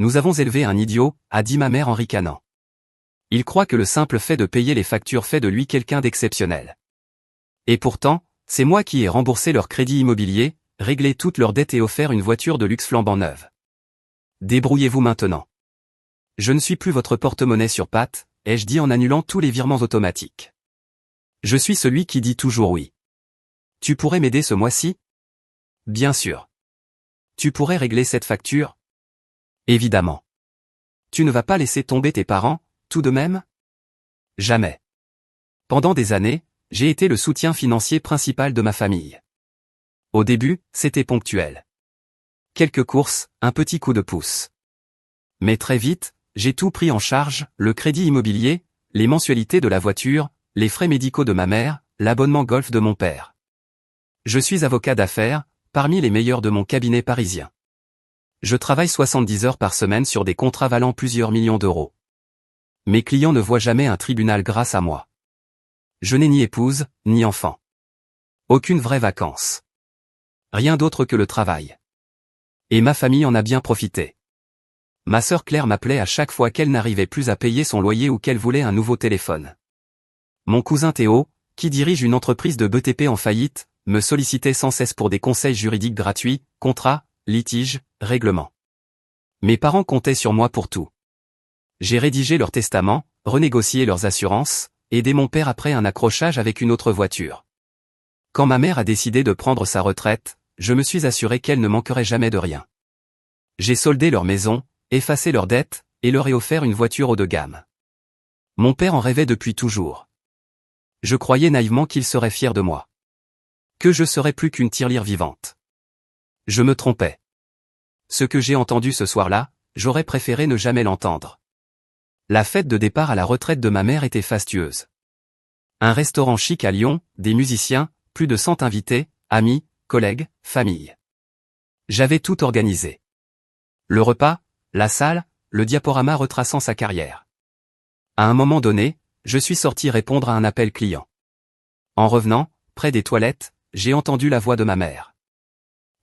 Nous avons élevé un idiot, a dit ma mère en ricanant. Il croit que le simple fait de payer les factures fait de lui quelqu'un d'exceptionnel. Et pourtant, c'est moi qui ai remboursé leur crédit immobilier, réglé toutes leurs dettes et offert une voiture de luxe flambant neuve. Débrouillez-vous maintenant. Je ne suis plus votre porte-monnaie sur pattes, ai-je dit en annulant tous les virements automatiques. Je suis celui qui dit toujours oui. Tu pourrais m'aider ce mois-ci? Bien sûr. Tu pourrais régler cette facture? Évidemment. Tu ne vas pas laisser tomber tes parents, tout de même? Jamais. Pendant des années, j'ai été le soutien financier principal de ma famille. Au début, c'était ponctuel. Quelques courses, un petit coup de pouce. Mais très vite, j'ai tout pris en charge, le crédit immobilier, les mensualités de la voiture, les frais médicaux de ma mère, l'abonnement golf de mon père. Je suis avocat d'affaires, parmi les meilleurs de mon cabinet parisien. Je travaille 70 heures par semaine sur des contrats valant plusieurs millions d'euros. Mes clients ne voient jamais un tribunal grâce à moi. Je n'ai ni épouse, ni enfant. Aucune vraie vacance. Rien d'autre que le travail. Et ma famille en a bien profité. Ma sœur Claire m'appelait à chaque fois qu'elle n'arrivait plus à payer son loyer ou qu'elle voulait un nouveau téléphone. Mon cousin Théo, qui dirige une entreprise de BTP en faillite, me sollicitait sans cesse pour des conseils juridiques gratuits, contrats, litiges, règlements. Mes parents comptaient sur moi pour tout. J'ai rédigé leur testament, renégocié leurs assurances, aidé mon père après un accrochage avec une autre voiture. Quand ma mère a décidé de prendre sa retraite, je me suis assuré qu'elle ne manquerait jamais de rien. J'ai soldé leur maison, effacé leurs dettes, et leur ai offert une voiture haut de gamme. Mon père en rêvait depuis toujours. Je croyais naïvement qu'il serait fier de moi. Que je serais plus qu'une tirelire vivante. Je me trompais. Ce que j'ai entendu ce soir-là, j'aurais préféré ne jamais l'entendre. La fête de départ à la retraite de ma mère était fastueuse. Un restaurant chic à Lyon, des musiciens, plus de 100 invités, amis, collègues, famille. J'avais tout organisé. Le repas, la salle, le diaporama retraçant sa carrière. À un moment donné, je suis sorti répondre à un appel client. En revenant, près des toilettes, j'ai entendu la voix de ma mère.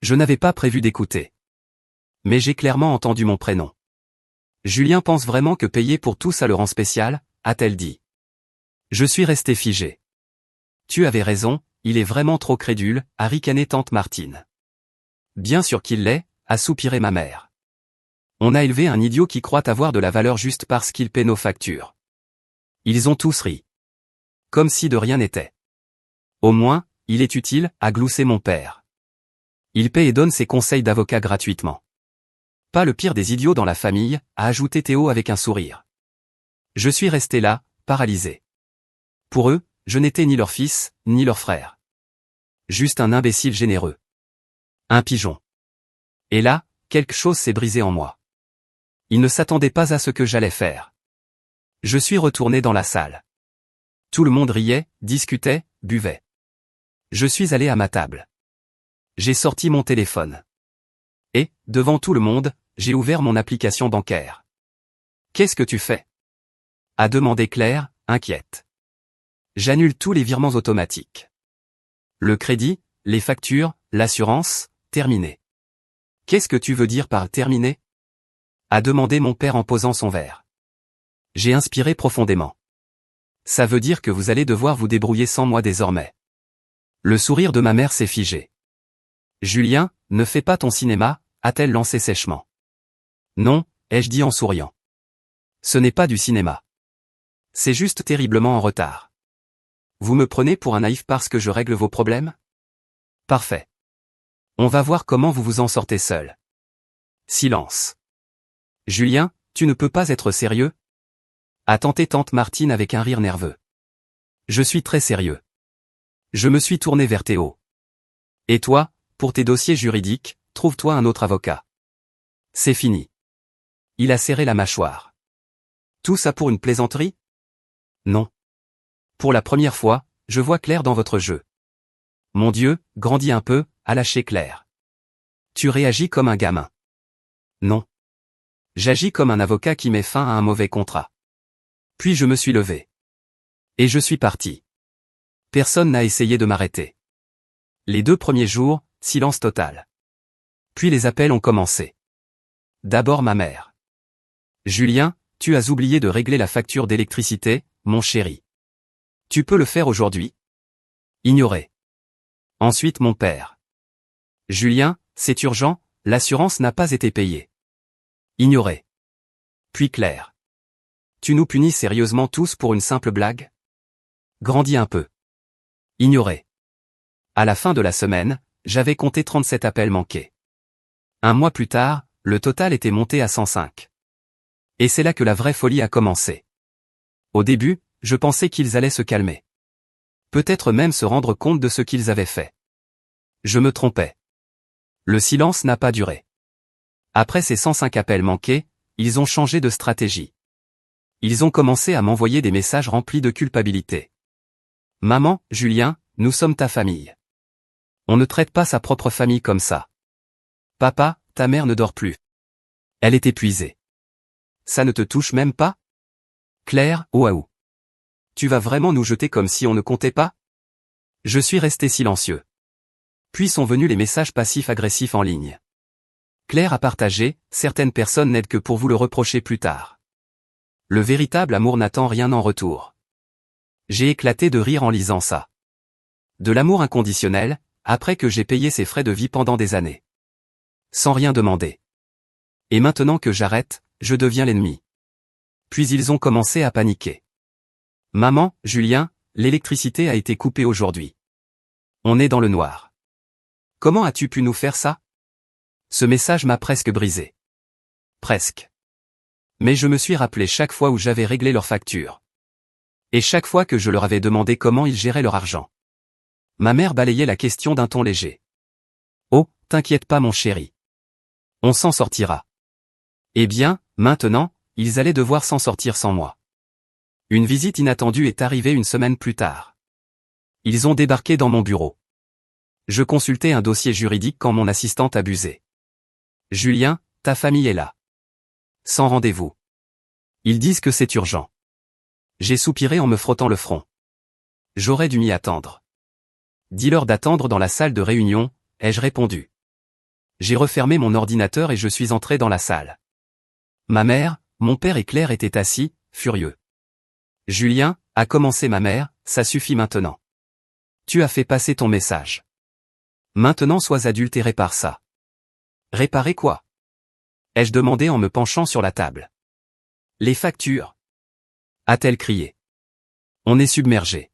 Je n'avais pas prévu d'écouter. Mais j'ai clairement entendu mon prénom. Julien pense vraiment que payer pour tout ça le rend spécial, a-t-elle dit. Je suis resté figé. Tu avais raison, il est vraiment trop crédule, a ricané tante Martine. Bien sûr qu'il l'est, a soupiré ma mère. On a élevé un idiot qui croit avoir de la valeur juste parce qu'il paie nos factures. Ils ont tous ri. Comme si de rien n'était. Au moins, il est utile, a gloussé mon père. Il paie et donne ses conseils d'avocat gratuitement. Pas le pire des idiots dans la famille, a ajouté Théo avec un sourire. Je suis resté là, paralysé. Pour eux, je n'étais ni leur fils, ni leur frère. Juste un imbécile généreux. Un pigeon. Et là, quelque chose s'est brisé en moi. Ils ne s'attendaient pas à ce que j'allais faire. Je suis retourné dans la salle. Tout le monde riait, discutait, buvait. Je suis allé à ma table. J'ai sorti mon téléphone. Et, devant tout le monde, j'ai ouvert mon application bancaire. Qu'est-ce que tu fais? A demandé Claire, inquiète. J'annule tous les virements automatiques. Le crédit, les factures, l'assurance, terminé. Qu'est-ce que tu veux dire par terminé? A demandé mon père en posant son verre. J'ai inspiré profondément. Ça veut dire que vous allez devoir vous débrouiller sans moi désormais. Le sourire de ma mère s'est figé. Julien, ne fais pas ton cinéma, a-t-elle lancé sèchement. Non, ai-je dit en souriant. Ce n'est pas du cinéma. C'est juste terriblement en retard. Vous me prenez pour un naïf parce que je règle vos problèmes? Parfait. On va voir comment vous vous en sortez seul. Silence. Julien, tu ne peux pas être sérieux? A tenté tante Martine avec un rire nerveux. Je suis très sérieux. Je me suis tourné vers Théo. Et toi, pour tes dossiers juridiques, trouve-toi un autre avocat. C'est fini. Il a serré la mâchoire. Tout ça pour une plaisanterie? Non. Pour la première fois, je vois clair dans votre jeu. Mon Dieu, grandis un peu, a lâché Claire. Tu réagis comme un gamin. Non. J'agis comme un avocat qui met fin à un mauvais contrat. Puis je me suis levé. Et je suis parti. Personne n'a essayé de m'arrêter. Les 2 premiers jours, silence total. Puis les appels ont commencé. D'abord ma mère. Julien, tu as oublié de régler la facture d'électricité, mon chéri. Tu peux le faire aujourd'hui? Ignoré. Ensuite mon père. Julien, c'est urgent, l'assurance n'a pas été payée. Ignoré. Puis Claire. Tu nous punis sérieusement tous pour une simple blague? Grandis un peu. Ignoré. À la fin de la semaine, j'avais compté 37 appels manqués. Un mois plus tard, le total était monté à 105. Et c'est là que la vraie folie a commencé. Au début, je pensais qu'ils allaient se calmer. Peut-être même se rendre compte de ce qu'ils avaient fait. Je me trompais. Le silence n'a pas duré. Après ces 105 appels manqués, ils ont changé de stratégie. Ils ont commencé à m'envoyer des messages remplis de culpabilité. Maman, Julien, nous sommes ta famille. On ne traite pas sa propre famille comme ça. Papa, ta mère ne dort plus. Elle est épuisée. Ça ne te touche même pas? Claire, waouh. Tu vas vraiment nous jeter comme si on ne comptait pas? Je suis resté silencieux. Puis sont venus les messages passifs-agressifs en ligne. Claire a partagé, certaines personnes n'aident que pour vous le reprocher plus tard. Le véritable amour n'attend rien en retour. J'ai éclaté de rire en lisant ça. De l'amour inconditionnel, après que j'ai payé ses frais de vie pendant des années. Sans rien demander. Et maintenant que j'arrête, je deviens l'ennemi. Puis ils ont commencé à paniquer. Maman, Julien, l'électricité a été coupée aujourd'hui. On est dans le noir. Comment as-tu pu nous faire ça? Ce message m'a presque brisé. Presque. Mais je me suis rappelé chaque fois où j'avais réglé leurs factures. Et chaque fois que je leur avais demandé comment ils géraient leur argent. Ma mère balayait la question d'un ton léger. Oh, t'inquiète pas mon chéri. On s'en sortira. Eh bien, maintenant, ils allaient devoir s'en sortir sans moi. Une visite inattendue est arrivée une semaine plus tard. Ils ont débarqué dans mon bureau. Je consultais un dossier juridique quand mon assistante abusait. Julien, ta famille est là. Sans rendez-vous. Ils disent que c'est urgent. J'ai soupiré en me frottant le front. J'aurais dû m'y attendre. Dis-leur d'attendre dans la salle de réunion, ai-je répondu. J'ai refermé mon ordinateur et je suis entré dans la salle. Ma mère, mon père et Claire étaient assis, furieux. Julien, a commencé ma mère, ça suffit maintenant. Tu as fait passer ton message. Maintenant sois adulte et répare ça. Réparer quoi? Ai-je demandé en me penchant sur la table. Les factures. A-t-elle crié. On est submergé.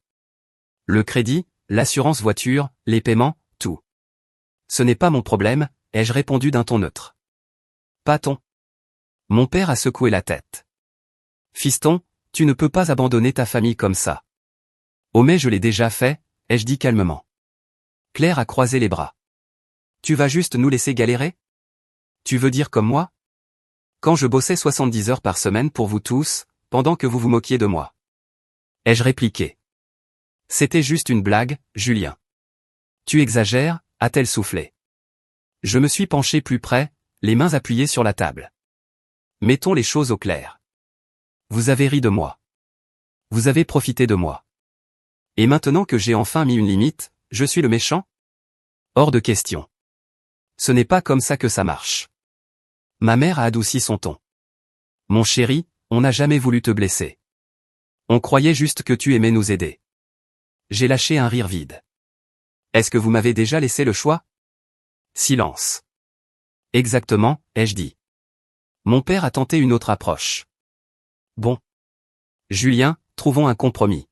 Le crédit, l'assurance voiture, les paiements, tout. Ce n'est pas mon problème, ai-je répondu d'un ton neutre. Pas ton. Mon père a secoué la tête. Fiston, tu ne peux pas abandonner ta famille comme ça. Oh mais je l'ai déjà fait, ai-je dit calmement. Claire a croisé les bras. Tu vas juste nous laisser galérer? Tu veux dire comme moi? Quand je bossais 70 heures par semaine pour vous tous, pendant que vous vous moquiez de moi. Ai-je répliqué. C'était juste une blague, Julien. Tu exagères, a-t-elle soufflé. Je me suis penché plus près, les mains appuyées sur la table. Mettons les choses au clair. Vous avez ri de moi. Vous avez profité de moi. Et maintenant que j'ai enfin mis une limite, je suis le méchant? Hors de question. Ce n'est pas comme ça que ça marche. Ma mère a adouci son ton. Mon chéri, on n'a jamais voulu te blesser. On croyait juste que tu aimais nous aider. J'ai lâché un rire vide. Est-ce que vous m'avez déjà laissé le choix? Silence. Exactement, ai-je dit. Mon père a tenté une autre approche. Bon. Julien, trouvons un compromis.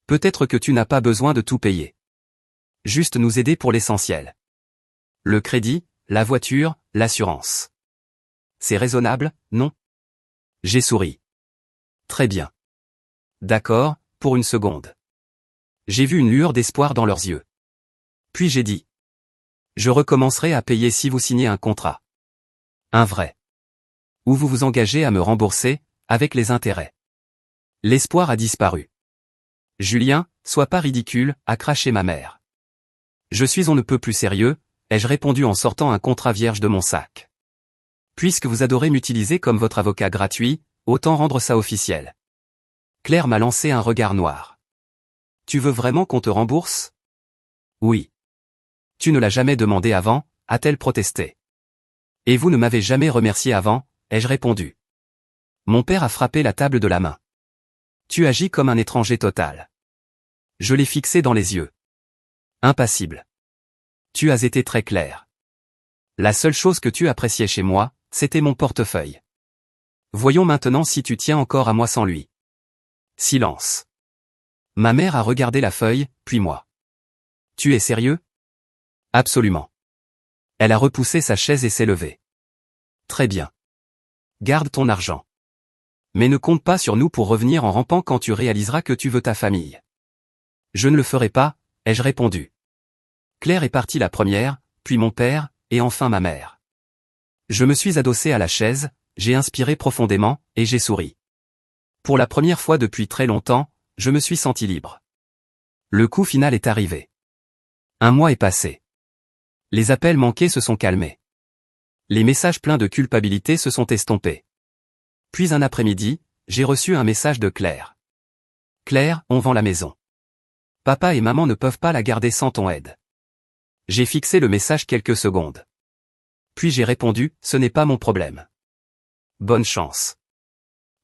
Peut-être que tu n'as pas besoin de tout payer. Juste nous aider pour l'essentiel. Le crédit, la voiture, l'assurance. C'est raisonnable, non? J'ai souri. Très bien. D'accord, pour une seconde. J'ai vu une lueur d'espoir dans leurs yeux. Puis j'ai dit. Je recommencerai à payer si vous signez un contrat. Un vrai. Ou vous vous engagez à me rembourser, avec les intérêts. L'espoir a disparu. Julien, sois pas ridicule, a craché ma mère. Je suis on ne peut plus sérieux, ai-je répondu en sortant un contrat vierge de mon sac. Puisque vous adorez m'utiliser comme votre avocat gratuit, autant rendre ça officiel. Claire m'a lancé un regard noir. Tu veux vraiment qu'on te rembourse? Oui. Tu ne l'as jamais demandé avant, a-t-elle protesté. Et vous ne m'avez jamais remercié avant, ai-je répondu. Mon père a frappé la table de la main. Tu agis comme un étranger total. Je l'ai fixé dans les yeux. Impassible. Tu as été très clair. La seule chose que tu appréciais chez moi, c'était mon portefeuille. Voyons maintenant si tu tiens encore à moi sans lui. Silence. Ma mère a regardé la feuille, puis moi. Tu es sérieux? Absolument. Elle a repoussé sa chaise et s'est levée. Très bien. Garde ton argent. Mais ne compte pas sur nous pour revenir en rampant quand tu réaliseras que tu veux ta famille. Je ne le ferai pas, ai-je répondu. Claire est partie la première, puis mon père, et enfin ma mère. Je me suis adossé à la chaise, j'ai inspiré profondément, et j'ai souri. Pour la première fois depuis très longtemps, je me suis senti libre. Le coup final est arrivé. Un mois est passé. Les appels manqués se sont calmés. Les messages pleins de culpabilité se sont estompés. Puis un après-midi, j'ai reçu un message de Claire. Claire, on vend la maison. Papa et maman ne peuvent pas la garder sans ton aide. J'ai fixé le message quelques secondes. Puis j'ai répondu, ce n'est pas mon problème. Bonne chance.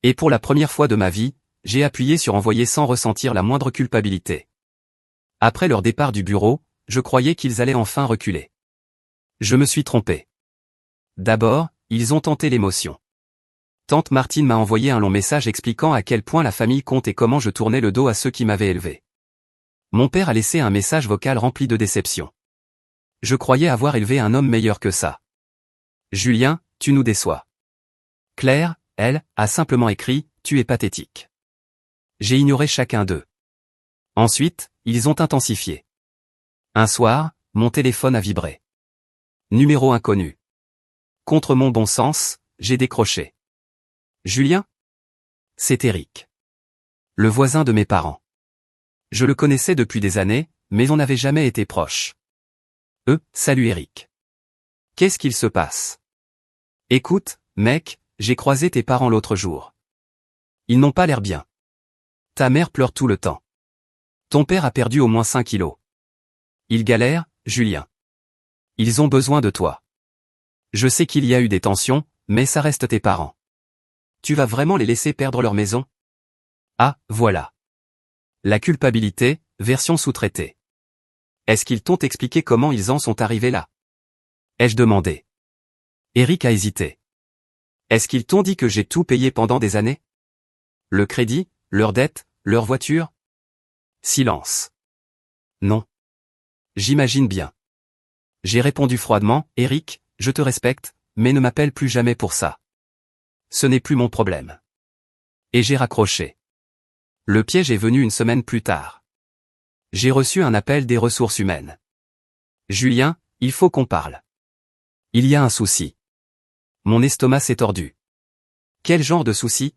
Et pour la première fois de ma vie, j'ai appuyé sur envoyer sans ressentir la moindre culpabilité. Après leur départ du bureau, je croyais qu'ils allaient enfin reculer. Je me suis trompé. D'abord, ils ont tenté l'émotion. Tante Martine m'a envoyé un long message expliquant à quel point la famille compte et comment je tournais le dos à ceux qui m'avaient élevé. Mon père a laissé un message vocal rempli de déception. Je croyais avoir élevé un homme meilleur que ça. Julien, tu nous déçois. Claire, elle, a simplement écrit, tu es pathétique. J'ai ignoré chacun d'eux. Ensuite, ils ont intensifié. Un soir, mon téléphone a vibré. Numéro inconnu. Contre mon bon sens, j'ai décroché. Julien? C'est Eric. Le voisin de mes parents. Je le connaissais depuis des années, mais on n'avait jamais été proches. Salut Eric. Qu'est-ce qu'il se passe? Écoute, mec, j'ai croisé tes parents l'autre jour. Ils n'ont pas l'air bien. Ta mère pleure tout le temps. Ton père a perdu au moins 5 kilos. Ils galèrent, Julien. Ils ont besoin de toi. Je sais qu'il y a eu des tensions, mais ça reste tes parents. Tu vas vraiment les laisser perdre leur maison? Ah, voilà. La culpabilité, version sous-traitée. Est-ce qu'ils t'ont expliqué comment ils en sont arrivés là? Ai-je demandé. Eric a hésité. Est-ce qu'ils t'ont dit que j'ai tout payé pendant des années? Le crédit, leurs dettes, leur voiture? Silence. Non. J'imagine bien. J'ai répondu froidement, Eric, je te respecte, mais ne m'appelle plus jamais pour ça. Ce n'est plus mon problème. Et j'ai raccroché. Le piège est venu une semaine plus tard. J'ai reçu un appel des ressources humaines. Julien, il faut qu'on parle. Il y a un souci. Mon estomac s'est tordu. Quel genre de souci?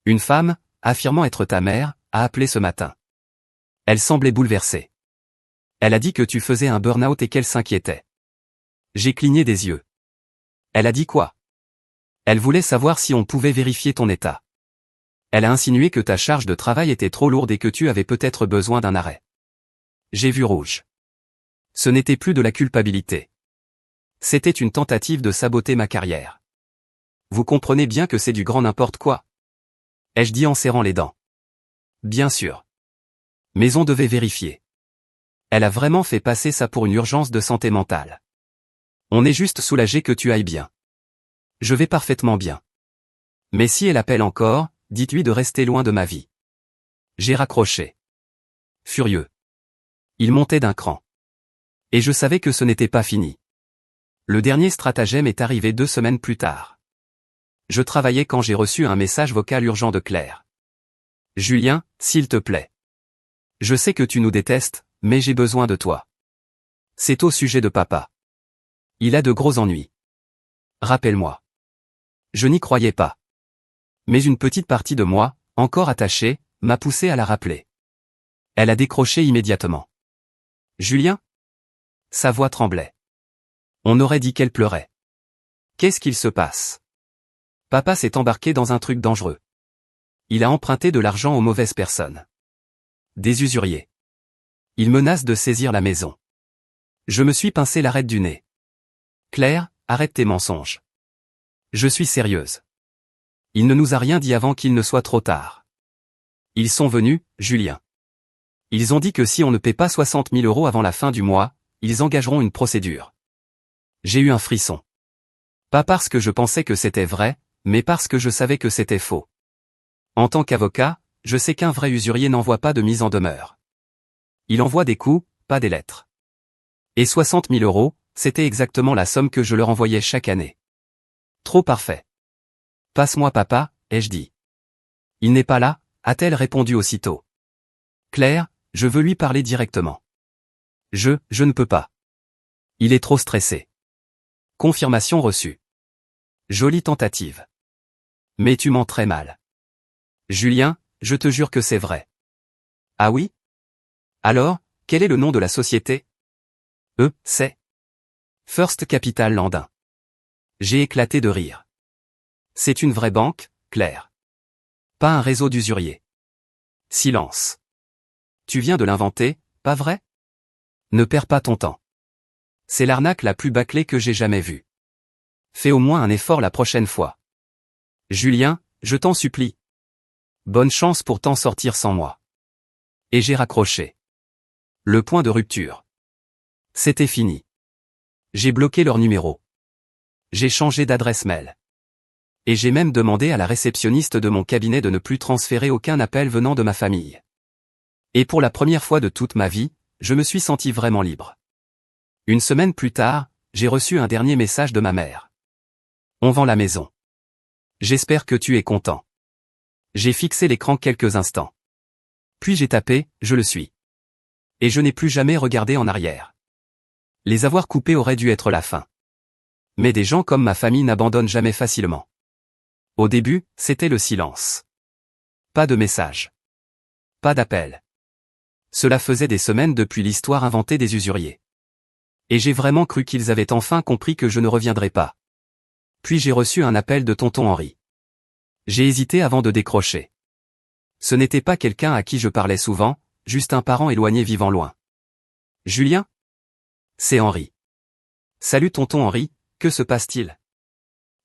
Une femme, affirmant être ta mère, a appelé ce matin. Elle semblait bouleversée. Elle a dit que tu faisais un burn-out et qu'elle s'inquiétait. J'ai cligné des yeux. Elle a dit quoi? Elle voulait savoir si on pouvait vérifier ton état. Elle a insinué que ta charge de travail était trop lourde et que tu avais peut-être besoin d'un arrêt. J'ai vu rouge. Ce n'était plus de la culpabilité. C'était une tentative de saboter ma carrière. Vous comprenez bien que c'est du grand n'importe quoi. Ai-je dit en serrant les dents. Bien sûr. Mais on devait vérifier. Elle a vraiment fait passer ça pour une urgence de santé mentale. On est juste soulagé que tu ailles bien. Je vais parfaitement bien. Mais si elle appelle encore, dites-lui de rester loin de ma vie. J'ai raccroché. Furieux. Il montait d'un cran. Et je savais que ce n'était pas fini. Le dernier stratagème est arrivé 2 semaines plus tard. Je travaillais quand j'ai reçu un message vocal urgent de Claire. Julien, s'il te plaît. Je sais que tu nous détestes, mais j'ai besoin de toi. C'est au sujet de papa. Il a de gros ennuis. Rappelle-moi. Je n'y croyais pas. Mais une petite partie de moi, encore attachée, m'a poussé à la rappeler. Elle a décroché immédiatement. Julien? Sa voix tremblait. On aurait dit qu'elle pleurait. Qu'est-ce qu'il se passe? Papa s'est embarqué dans un truc dangereux. Il a emprunté de l'argent aux mauvaises personnes. Des usuriers. Il menace de saisir la maison. Je me suis pincé l'arête du nez. Claire, arrête tes mensonges. Je suis sérieuse. Il ne nous a rien dit avant qu'il ne soit trop tard. Ils sont venus, Julien. Ils ont dit que si on ne paie pas 60 000 € avant la fin du mois, ils engageront une procédure. J'ai eu un frisson. Pas parce que je pensais que c'était vrai, mais parce que je savais que c'était faux. En tant qu'avocat, je sais qu'un vrai usurier n'envoie pas de mise en demeure. Il envoie des coups, pas des lettres. Et 60 000 €, c'était exactement la somme que je leur envoyais chaque année. Trop parfait. Passe-moi papa, ai-je dit. Il n'est pas là, a-t-elle répondu aussitôt. Claire, je veux lui parler directement. Je ne peux pas. Il est trop stressé. Confirmation reçue. Jolie tentative. Mais tu mens très mal. Julien, je te jure que c'est vrai. Ah oui? Alors, quel est le nom de la société? C'est First Capital Landin. J'ai éclaté de rire. C'est une vraie banque, Claire. Pas un réseau d'usuriers. Silence. Tu viens de l'inventer, pas vrai? Ne perds pas ton temps. C'est l'arnaque la plus bâclée que j'ai jamais vue. Fais au moins un effort la prochaine fois. Julien, je t'en supplie. Bonne chance pour t'en sortir sans moi. Et j'ai raccroché. Le point de rupture. C'était fini. J'ai bloqué leur numéro. J'ai changé d'adresse mail. Et j'ai même demandé à la réceptionniste de mon cabinet de ne plus transférer aucun appel venant de ma famille. Et pour la première fois de toute ma vie, je me suis senti vraiment libre. Une semaine plus tard, j'ai reçu un dernier message de ma mère. On vend la maison. J'espère que tu es content. J'ai fixé l'écran quelques instants. Puis j'ai tapé, je le suis. Et je n'ai plus jamais regardé en arrière. Les avoir coupés aurait dû être la fin. Mais des gens comme ma famille n'abandonnent jamais facilement. Au début, c'était le silence. Pas de message. Pas d'appel. Cela faisait des semaines depuis l'histoire inventée des usuriers. Et j'ai vraiment cru qu'ils avaient enfin compris que je ne reviendrais pas. Puis j'ai reçu un appel de tonton Henri. J'ai hésité avant de décrocher. Ce n'était pas quelqu'un à qui je parlais souvent, juste un parent éloigné vivant loin. Julien? C'est Henri. Salut tonton Henri, que se passe-t-il?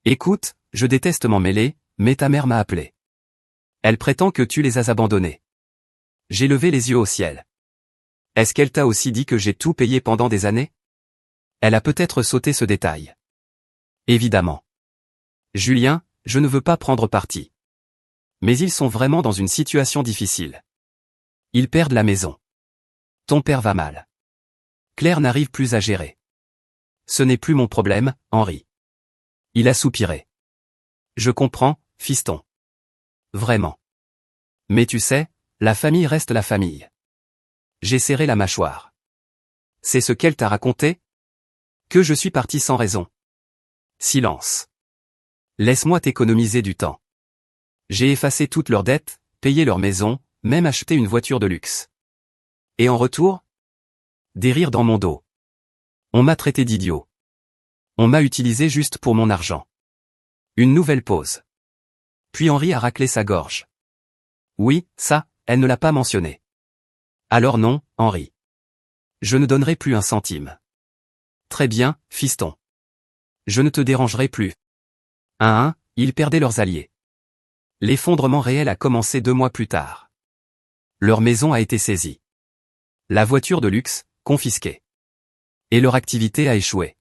Écoute, je déteste m'en mêler, mais ta mère m'a appelé. Elle prétend que tu les as abandonnés. J'ai levé les yeux au ciel. Est-ce qu'elle t'a aussi dit que j'ai tout payé pendant des années? Elle a peut-être sauté ce détail. Évidemment. Julien, je ne veux pas prendre parti. Mais ils sont vraiment dans une situation difficile. Ils perdent la maison. Ton père va mal. Claire n'arrive plus à gérer. Ce n'est plus mon problème, Henri. Il a soupiré. Je comprends, fiston. Vraiment. Mais tu sais, la famille reste la famille. J'ai serré la mâchoire. C'est ce qu'elle t'a raconté? Que je suis parti sans raison. Silence. Laisse-moi t'économiser du temps. J'ai effacé toutes leurs dettes, payé leur maison, même acheté une voiture de luxe. Et en retour? Des rires dans mon dos. On m'a traité d'idiot. On m'a utilisé juste pour mon argent. Une nouvelle pause. Puis Henri a raclé sa gorge. Oui, ça, elle ne l'a pas mentionné. Alors non, Henri. Je ne donnerai plus un centime. Très bien, fiston. Je ne te dérangerai plus. Un à un, ils perdaient leurs alliés. L'effondrement réel a commencé 2 mois plus tard. Leur maison a été saisie. La voiture de luxe, confisquée. Et leur activité a échoué.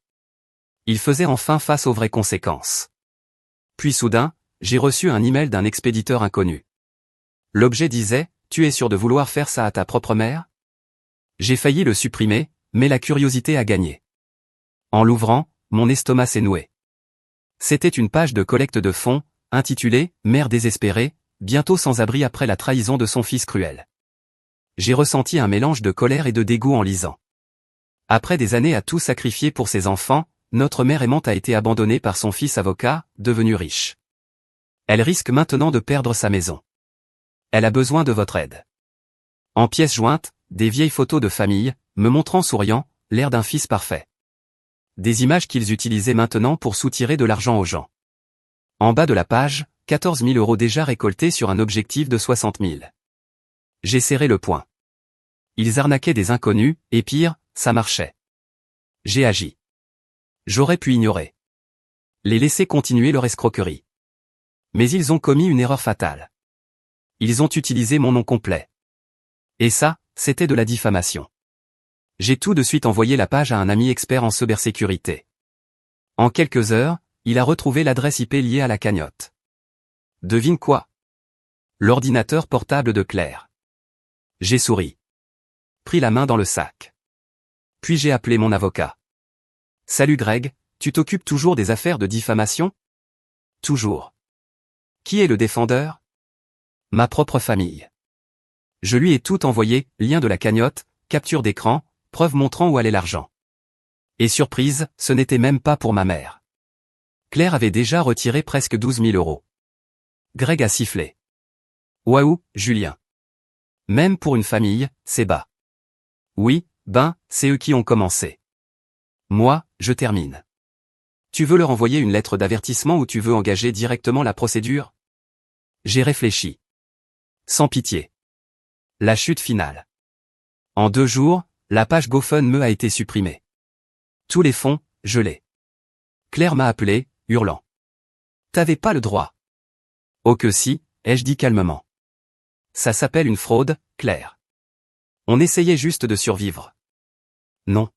Ils faisaient enfin face aux vraies conséquences. Puis soudain, j'ai reçu un email d'un expéditeur inconnu. L'objet disait, tu es sûr de vouloir faire ça à ta propre mère? J'ai failli le supprimer, mais la curiosité a gagné. En l'ouvrant, mon estomac s'est noué. C'était une page de collecte de fonds, intitulée « Mère désespérée, bientôt sans abri après la trahison de son fils cruel ». J'ai ressenti un mélange de colère et de dégoût en lisant. Après des années à tout sacrifier pour ses enfants, notre mère aimante a été abandonnée par son fils avocat, devenu riche. Elle risque maintenant de perdre sa maison. Elle a besoin de votre aide. En pièces jointes, des vieilles photos de famille, me montrant souriant, l'air d'un fils parfait. Des images qu'ils utilisaient maintenant pour soutirer de l'argent aux gens. En bas de la page, 14 000 € déjà récoltés sur un objectif de 60 000. J'ai serré le poing. Ils arnaquaient des inconnus, et pire, ça marchait. J'ai agi. J'aurais pu ignorer. Les laisser continuer leur escroquerie. Mais ils ont commis une erreur fatale. Ils ont utilisé mon nom complet. Et ça, c'était de la diffamation. J'ai tout de suite envoyé la page à un ami expert en cybersécurité. En quelques heures, il a retrouvé l'adresse IP liée à la cagnotte. Devine quoi? L'ordinateur portable de Claire. J'ai souri. Pris la main dans le sac. Puis j'ai appelé mon avocat. Salut Greg, tu t'occupes toujours des affaires de diffamation? Toujours. Qui est le défendeur? Ma propre famille. Je lui ai tout envoyé, lien de la cagnotte, capture d'écran, preuve montrant où allait l'argent. Et surprise, ce n'était même pas pour ma mère. Claire avait déjà retiré presque 12 000 euros. Greg a sifflé. Waouh, Julien. Même pour une famille, c'est bas. Oui, c'est eux qui ont commencé. Moi, je termine. Tu veux leur envoyer une lettre d'avertissement ou tu veux engager directement la procédure? J'ai réfléchi. Sans pitié. La chute finale. En 2 jours, la page GoFundMe a été supprimée. Tous les fonds, gelés. Claire m'a appelé, hurlant. T'avais pas le droit. Oh que si, ai-je dit calmement. Ça s'appelle une fraude, Claire. On essayait juste de survivre. Non.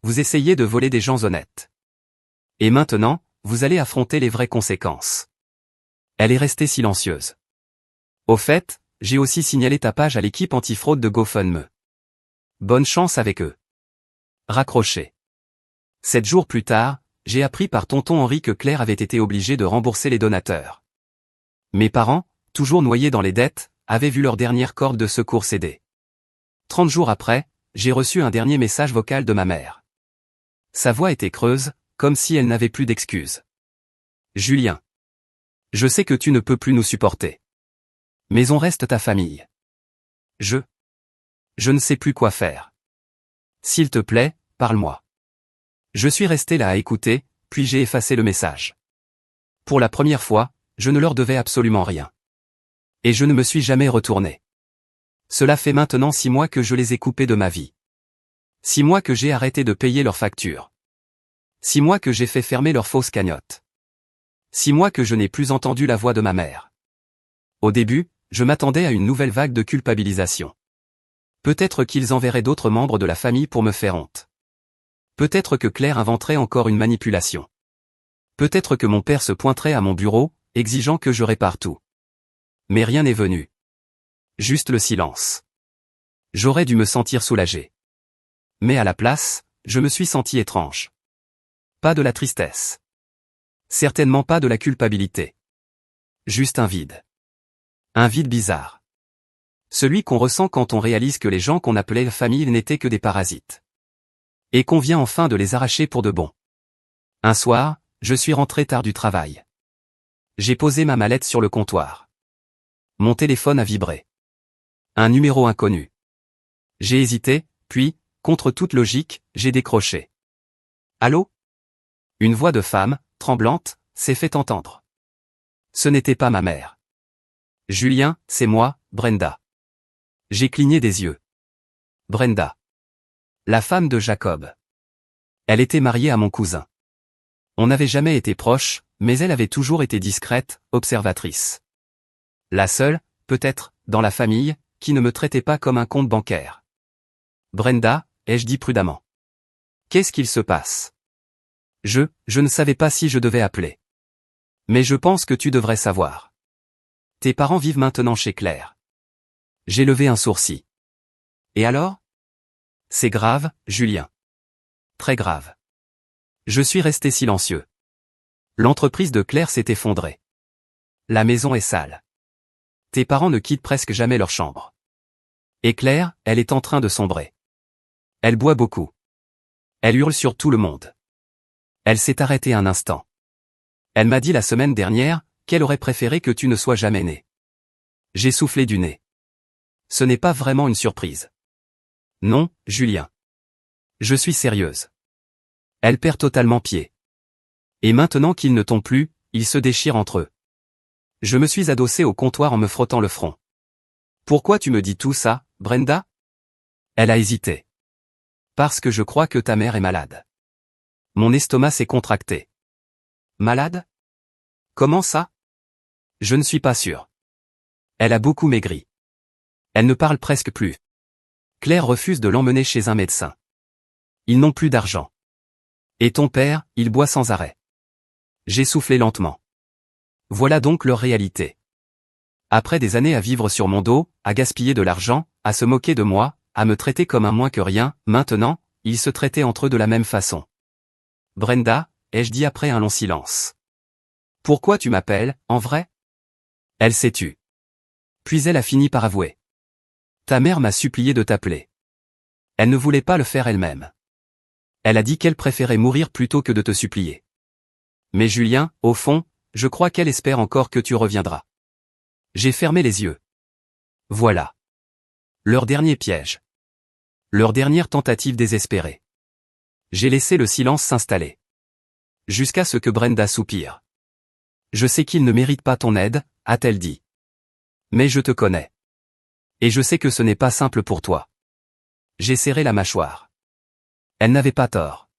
Vous essayez de voler des gens honnêtes. Et maintenant, vous allez affronter les vraies conséquences. Elle est restée silencieuse. Au fait, j'ai aussi signalé ta page à l'équipe antifraude de GoFundMe. Bonne chance avec eux. Raccroché. 7 jours plus tard, j'ai appris par tonton Henri que Claire avait été obligée de rembourser les donateurs. Mes parents, toujours noyés dans les dettes, avaient vu leur dernière corde de secours céder. 30 jours après, j'ai reçu un dernier message vocal de ma mère. Sa voix était creuse, comme si elle n'avait plus d'excuses. Julien. Je sais que tu ne peux plus nous supporter. Mais on reste ta famille. Je ne sais plus quoi faire. S'il te plaît, parle-moi. Je suis resté là à écouter, puis j'ai effacé le message. Pour la première fois, je ne leur devais absolument rien. Et je ne me suis jamais retourné. Cela fait maintenant 6 mois que je les ai coupés de ma vie. 6 mois que j'ai arrêté de payer leurs factures. 6 mois que j'ai fait fermer leur fausse cagnotte. 6 mois que je n'ai plus entendu la voix de ma mère. Au début, je m'attendais à une nouvelle vague de culpabilisation. Peut-être qu'ils enverraient d'autres membres de la famille pour me faire honte. Peut-être que Claire inventerait encore une manipulation. Peut-être que mon père se pointerait à mon bureau, exigeant que je répare tout. Mais rien n'est venu. Juste le silence. J'aurais dû me sentir soulagé. Mais à la place, je me suis senti étrange. Pas de la tristesse. Certainement pas de la culpabilité. Juste un vide. Un vide bizarre. Celui qu'on ressent quand on réalise que les gens qu'on appelait la famille n'étaient que des parasites. Et qu'on vient enfin de les arracher pour de bon. Un soir, je suis rentré tard du travail. J'ai posé ma mallette sur le comptoir. Mon téléphone a vibré. Un numéro inconnu. J'ai hésité, puis, contre toute logique, j'ai décroché. Allô? Une voix de femme, tremblante, s'est fait entendre. Ce n'était pas ma mère. Julien, c'est moi, Brenda. J'ai cligné des yeux. Brenda. La femme de Jacob. Elle était mariée à mon cousin. On n'avait jamais été proches, mais elle avait toujours été discrète, observatrice. La seule, peut-être, dans la famille, qui ne me traitait pas comme un compte bancaire. Brenda, ai-je dit prudemment. Qu'est-ce qu'il se passe? Je ne savais pas si je devais appeler. Mais je pense que tu devrais savoir. Tes parents vivent maintenant chez Claire. J'ai levé un sourcil. Et alors? C'est grave, Julien. Très grave. Je suis resté silencieux. L'entreprise de Claire s'est effondrée. La maison est sale. Tes parents ne quittent presque jamais leur chambre. Et Claire, elle est en train de sombrer. Elle boit beaucoup. Elle hurle sur tout le monde. Elle s'est arrêtée un instant. Elle m'a dit la semaine dernière qu'elle aurait préféré que tu ne sois jamais né. J'ai soufflé du nez. Ce n'est pas vraiment une surprise. Non, Julien. Je suis sérieuse. Elle perd totalement pied. Et maintenant qu'ils ne tombent plus, ils se déchirent entre eux. Je me suis adossé au comptoir en me frottant le front. Pourquoi tu me dis tout ça, Brenda? Elle a hésité. Parce que je crois que ta mère est malade. Mon estomac s'est contracté. Malade? Comment ça? Je ne suis pas sûr. Elle a beaucoup maigri. Elle ne parle presque plus. Claire refuse de l'emmener chez un médecin. Ils n'ont plus d'argent. Et ton père, il boit sans arrêt. J'ai soufflé lentement. Voilà donc leur réalité. Après des années à vivre sur mon dos, à gaspiller de l'argent, à se moquer de moi, à me traiter comme un moins que rien, maintenant, ils se traitaient entre eux de la même façon. Brenda, ai-je dit après un long silence. Pourquoi tu m'appelles, en vrai? Elle s'est tue. Puis elle a fini par avouer. Ta mère m'a supplié de t'appeler. Elle ne voulait pas le faire elle-même. Elle a dit qu'elle préférait mourir plutôt que de te supplier. Mais Julien, au fond, je crois qu'elle espère encore que tu reviendras. J'ai fermé les yeux. Voilà. Leur dernier piège. Leur dernière tentative désespérée. J'ai laissé le silence s'installer. Jusqu'à ce que Brenda soupire. Je sais qu'il ne mérite pas ton aide, a-t-elle dit. Mais je te connais. Et je sais que ce n'est pas simple pour toi. J'ai serré la mâchoire. Elle n'avait pas tort.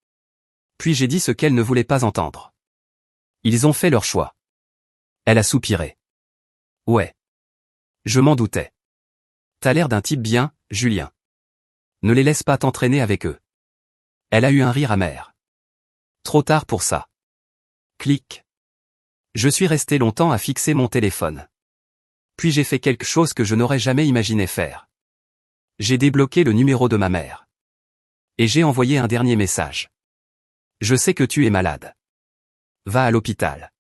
Puis j'ai dit ce qu'elle ne voulait pas entendre. Ils ont fait leur choix. Elle a soupiré. Ouais. Je m'en doutais. T'as l'air d'un type bien, Julien. Ne les laisse pas t'entraîner avec eux. Elle a eu un rire amer. Trop tard pour ça. Clic. Je suis resté longtemps à fixer mon téléphone. Puis j'ai fait quelque chose que je n'aurais jamais imaginé faire. J'ai débloqué le numéro de ma mère. Et j'ai envoyé un dernier message. Je sais que tu es malade. Va à l'hôpital.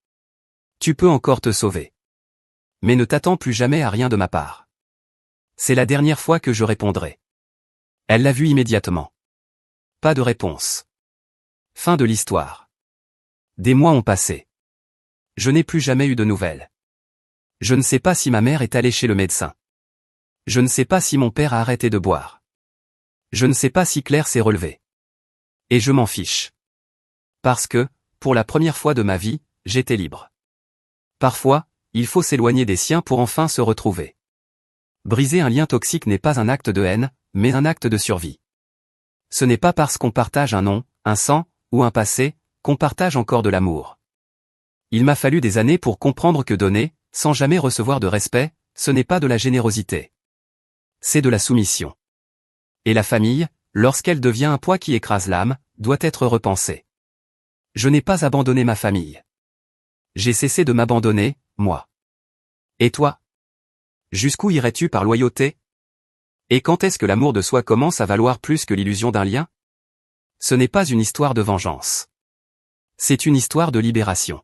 Tu peux encore te sauver. Mais ne t'attends plus jamais à rien de ma part. C'est la dernière fois que je répondrai. Elle l'a vu immédiatement. Pas de réponse. Fin de l'histoire. Des mois ont passé. Je n'ai plus jamais eu de nouvelles. Je ne sais pas si ma mère est allée chez le médecin. Je ne sais pas si mon père a arrêté de boire. Je ne sais pas si Claire s'est relevée. Et je m'en fiche. Parce que, pour la première fois de ma vie, j'étais libre. Parfois, il faut s'éloigner des siens pour enfin se retrouver. Briser un lien toxique n'est pas un acte de haine, mais un acte de survie. Ce n'est pas parce qu'on partage un nom, un sang, ou un passé, qu'on partage encore de l'amour. Il m'a fallu des années pour comprendre que donner, sans jamais recevoir de respect, ce n'est pas de la générosité. C'est de la soumission. Et la famille, lorsqu'elle devient un poids qui écrase l'âme, doit être repensée. Je n'ai pas abandonné ma famille. J'ai cessé de m'abandonner, moi. Et toi? Jusqu'où irais-tu par loyauté? Et quand est-ce que l'amour de soi commence à valoir plus que l'illusion d'un lien? Ce n'est pas une histoire de vengeance. C'est une histoire de libération.